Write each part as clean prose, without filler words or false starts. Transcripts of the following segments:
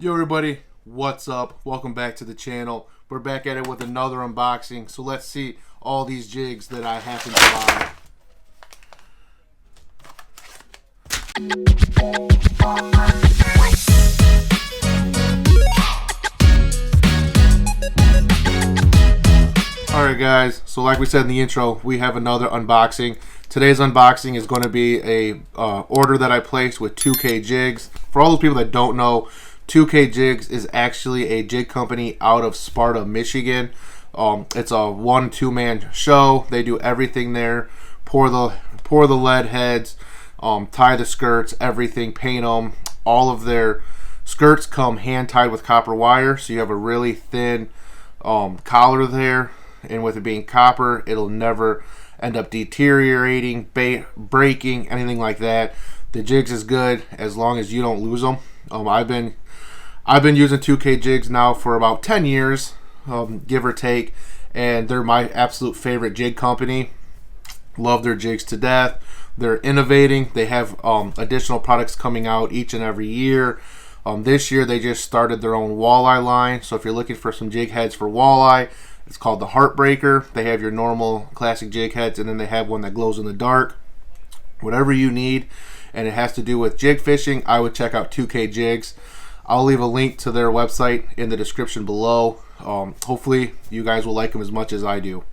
Yo everybody, what's up? Welcome back to the channel. We're back at it with another unboxing. So let's see all these jigs that I happen to buy. Alright guys, so like we said in the intro, we have another unboxing. Today's unboxing is going to be a order that I placed with 2K Jigs. For all those people that don't know, 2K Jigs is actually a jig company out of Sparta, Michigan. It's a 1-2 man show. They do everything there. Pour the lead heads, tie the skirts, everything, paint them. All of their skirts come hand tied with copper wire, so you have a really thin collar there. And with it being copper, it'll never end up deteriorating, breaking, anything like that. The jigs is good as long as you don't lose them. I've been using 2K Jigs now for about 10 years, give or take, and they're my absolute favorite jig company. Love their jigs to death. They're innovating. They have additional products coming out each and every year. This year they just started their own walleye line, so if you're looking for some jig heads for walleye, it's called the Heartbreaker. They have your normal classic jig heads, and then they have one that glows in the dark. Whatever you need, and it has to do with jig fishing, I would check out 2K Jigs. I'll leave a link to their website in the description below. Hopefully you guys will like them as much as I do.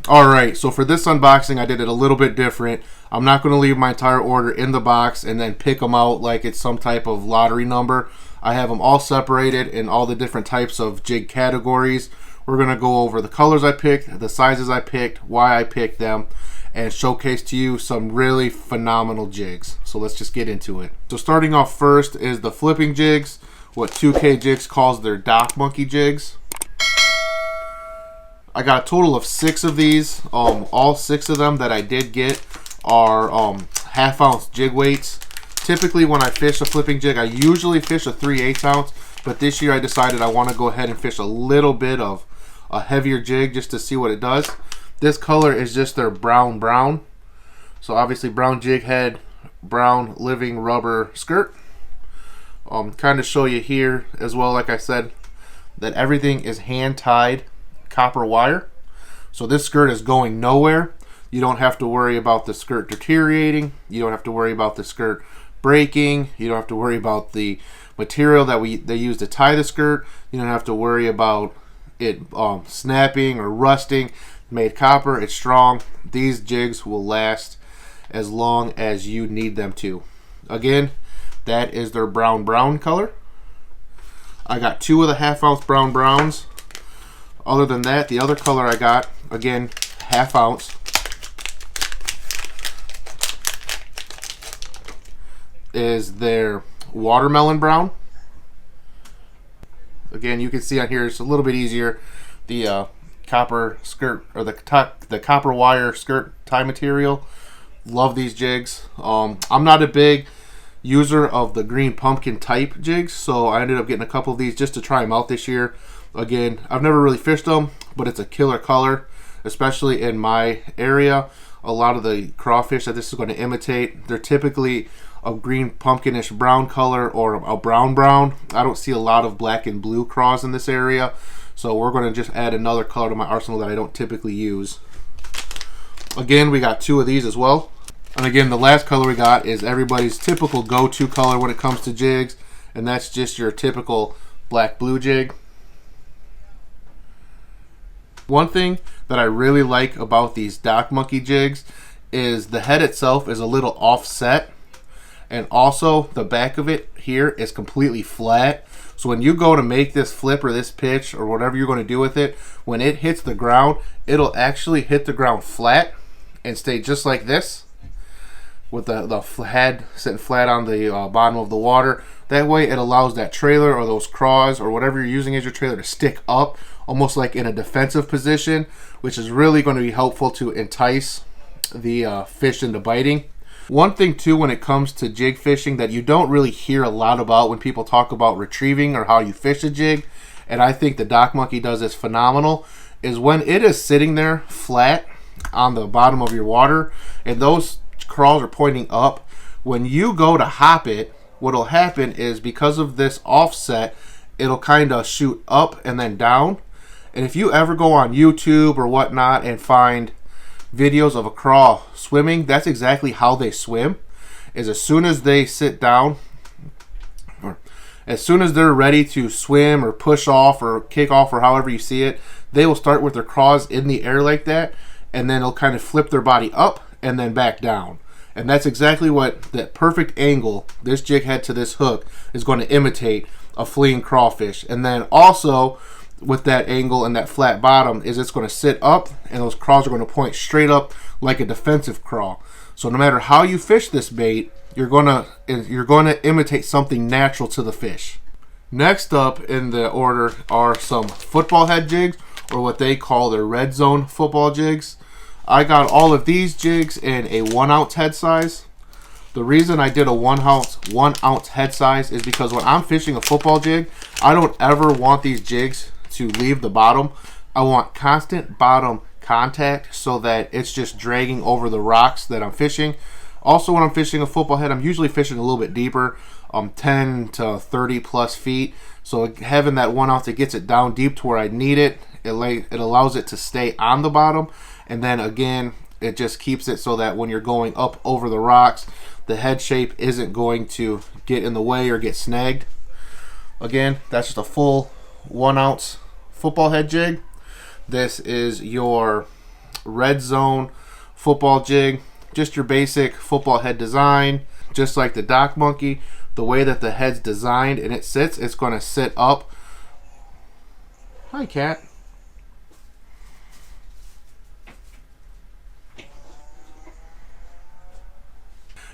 Alright, so for this unboxing I did it a little bit different. I'm not going to leave my entire order in the box and then pick them out like it's some type of lottery number. I have them all separated in all the different types of jig categories. We're going to go over the colors I picked, the sizes I picked, why I picked them, and showcase to you some really phenomenal jigs. So let's just get into it. So starting off first is the flipping jigs, what 2K Jigs calls their Dock Monkey jigs. I got a total of 6 of these. All 6 of them that I did get are half-ounce jig weights. Typically when I fish a flipping jig, I usually fish a 3/8 ounce, but this year I decided I want to go ahead and fish a little bit of a heavier jig just to see what it does. This color is just their brown. So obviously brown jig head, brown living rubber skirt. Kind of show you here as well, like I said, that everything is hand tied copper wire. So this skirt is going nowhere. You don't have to worry about the skirt deteriorating. You don't have to worry about the skirt breaking. You don't have to worry about the material that they use to tie the skirt. You don't have to worry about it snapping or rusting. Made copper, it's strong. These jigs will last as long as you need them to. Again, that is their brown color. I got 2 of the half-ounce browns. Other than that, the other color I got, again, half-ounce, is their watermelon brown. Again, you can see on here it's a little bit easier. The copper skirt, or the copper wire skirt tie material. Love these jigs. I'm not a big user of the green pumpkin type jigs, so I ended up getting a couple of these just to try them out this year. Again, I've never really fished them, but it's a killer color, especially in my area. A lot of the crawfish that this is going to imitate, they're typically a green pumpkinish brown color or a brown. I don't see a lot of black and blue craws in this area, so we're going to just add another color to my arsenal that I don't typically use. Again, we got 2 of these as well. And again, the last color we got is everybody's typical go-to color when it comes to jigs, and that's just your typical black-blue jig. One thing that I really like about these Dock Monkey jigs is the head itself is a little offset, and also the back of it here is completely flat. So when you go to make this flip or this pitch or whatever you're going to do with it, when it hits the ground, it'll actually hit the ground flat and stay just like this, with the head sitting flat on the bottom of the water. That way it allows that trailer or those craws or whatever you're using as your trailer to stick up almost like in a defensive position, which is really going to be helpful to entice the fish into biting. One thing too when it comes to jig fishing that you don't really hear a lot about when people talk about retrieving or how you fish a jig, and I think the Dock Monkey does this phenomenal, is when it is sitting there flat on the bottom of your water and those crawls are pointing up, when you go to hop it, what'll happen is because of this offset, it'll kind of shoot up and then down. And if you ever go on YouTube or whatnot and find videos of a craw swimming, that's exactly how they swim. Is as soon as they sit down, or as soon as they're ready to swim or push off or kick off or however you see it, they will start with their craws in the air like that, and then it'll kind of flip their body up and then back down. And that's exactly what that perfect angle this jig head to this hook is going to imitate a fleeing crawfish. And then also with that angle and that flat bottom is it's going to sit up, and those craws are going to point straight up like a defensive craw. So no matter how you fish this bait, you're going to imitate something natural to the fish. Next up in the order are some football head jigs, or what they call their red zone football jigs. I got all of these jigs in a 1 ounce head size. The reason I did a 1 ounce head size is because when I'm fishing a football jig, I don't ever want these jigs to leave the bottom. I want constant bottom contact so that it's just dragging over the rocks that I'm fishing. Also, when I'm fishing a football head, I'm usually fishing a little bit deeper, 10 to 30 plus feet. So having that 1 ounce, it gets it down deep to where I need it. It allows it to stay on the bottom. And then again, it just keeps it so that when you're going up over the rocks, the head shape isn't going to get in the way or get snagged. Again, that's just a full 1 ounce football head jig. This is your red zone football jig. Just your basic football head design. Just like the Dock Monkey, the way that the head's designed and it sits, it's going to sit up. Hi, cat.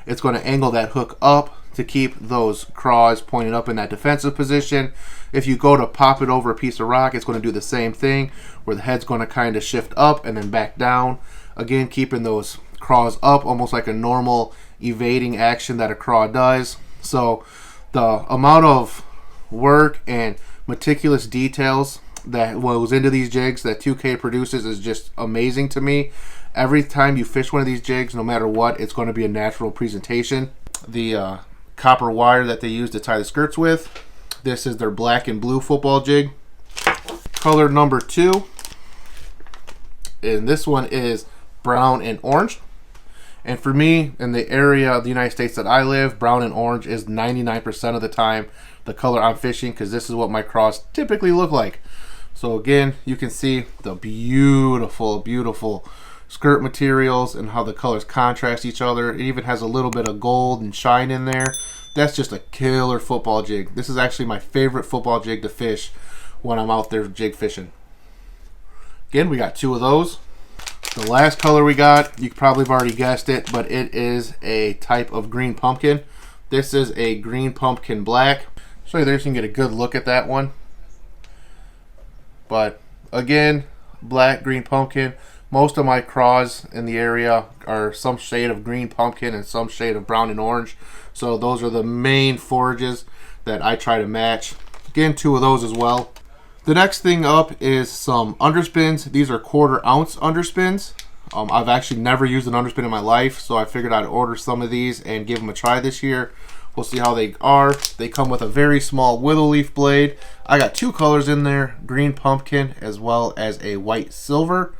It's going to angle that hook up to keep those craws pointed up in that defensive position. If you go to pop it over a piece of rock, it's going to do the same thing, where the head's going to kind of shift up and then back down. Again, keeping those craws up, almost like a normal evading action that a craw does. So the amount of work and meticulous details that goes into these jigs that 2K produces is just amazing to me. Every time you fish one of these jigs, no matter what, it's going to be a natural presentation. The copper wire that they use to tie the skirts with, this is their black and blue football jig. Color number 2, and this one is brown and orange. And for me, in the area of the United States that I live, brown and orange is 99% of the time the color I'm fishing, because this is what my craws typically look like. So again, you can see the beautiful, beautiful skirt materials and how the colors contrast each other. It even has a little bit of gold and shine in there. That's just a killer football jig. This is actually my favorite football jig to fish when I'm out there jig fishing. Again, we got 2 of those. The last color we got, you probably have already guessed it, but it is a type of green pumpkin. This is a green pumpkin black. Show you there so you can get a good look at that one. But again, black, green pumpkin. Most of my craws in the area are some shade of green pumpkin and some shade of brown and orange. So those are the main forages that I try to match. Again, 2 of those as well. The next thing up is some underspins. These are 1/4 ounce underspins. I've actually never used an underspin in my life, so I figured I'd order some of these and give them a try this year. We'll see how they are. They come with a very small willow leaf blade. I got 2 colors in there, green pumpkin as well as a white silver.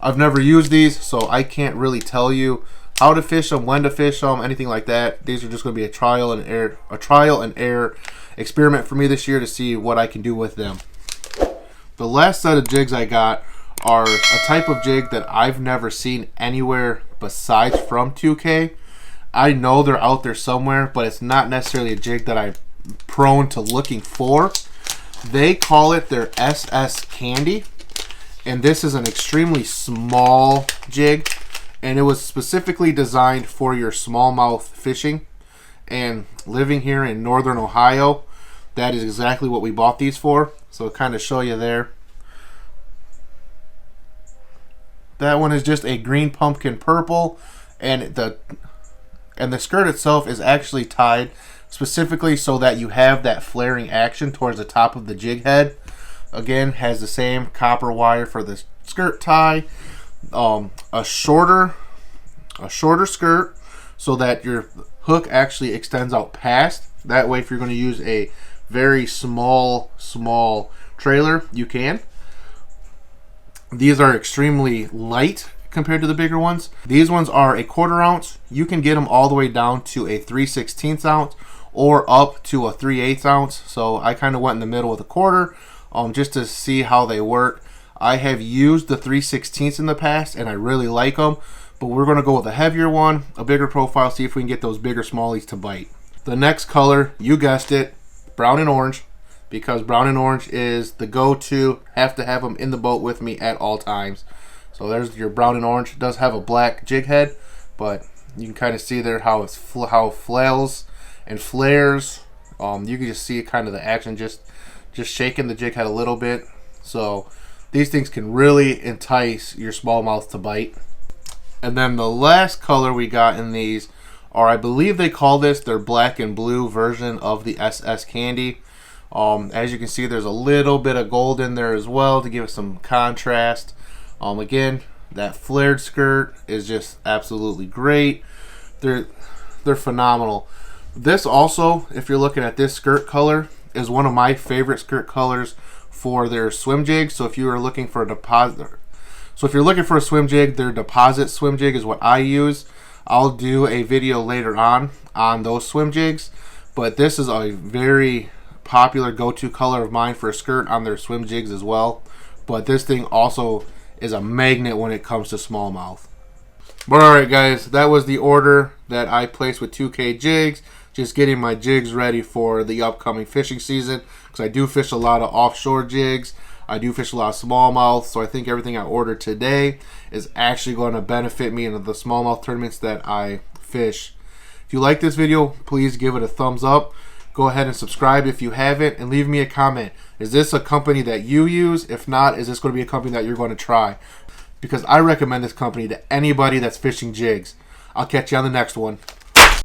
I've never used these, so I can't really tell you how to fish them, when to fish them, anything like that. These are just going to be a trial and error experiment for me this year to see what I can do with them. The last set of jigs I got are a type of jig that I've never seen anywhere besides from 2K. I know they're out there somewhere, but it's not necessarily a jig that I'm prone to looking for. They call it their SS Candy, and this is an extremely small jig, and it was specifically designed for your smallmouth fishing. And living here in northern Ohio, that is exactly what we bought these for. So I'll kind of show you there. That one is just a green pumpkin purple, and the skirt itself is actually tied specifically so that you have that flaring action towards the top of the jig head. Again, has the same copper wire for the skirt tie, a shorter skirt so that your hook actually extends out past. That way, if you're going to use a very small trailer, you can. These are extremely light compared to the bigger ones. These ones are a 1/4 ounce. You can get them all the way down to a 3/16 ounce or up to a 3/8 ounce. So I kind of went in the middle with a 1/4 just to see how they work. I have used the 3/16 in the past and I really like them, but we're going to go with a heavier one, a bigger profile, see if we can get those bigger smallies to bite. The next color, you guessed it, brown and orange, because brown and orange is the go-to. Have to have them in the boat with me at all times. So there's your brown and orange. It does have a black jig head, but you can kind of see there how it flails and flares. You can just see kind of the action just shaking the jig head a little bit. So these things can really entice your smallmouth to bite. And then the last color we got in these are, I believe they call this their black and blue version of the SS Candy. As you can see, there's a little bit of gold in there as well to give it some contrast. Again, that flared skirt is just absolutely great. They're phenomenal. This also, if you're looking at this skirt color, is one of my favorite skirt colors for their swim jigs. So if you are looking for a deposit, so if you're looking for a swim jig, their deposit swim jig is what I use. I'll do a video later on those swim jigs, but this is a very popular go-to color of mine for a skirt on their swim jigs as well. But this thing also is a magnet when it comes to smallmouth. But alright guys, that was the order that I placed with 2K Jigs. Just getting my jigs ready for the upcoming fishing season, because I do fish a lot of offshore jigs. I do fish a lot of smallmouth, so I think everything I ordered today is actually going to benefit me in the smallmouth tournaments that I fish. If you like this video, please give it a thumbs up. Go ahead and subscribe if you haven't, and leave me a comment. Is this a company that you use? If not, is this going to be a company that you're going to try? Because I recommend this company to anybody that's fishing jigs. I'll catch you on the next one.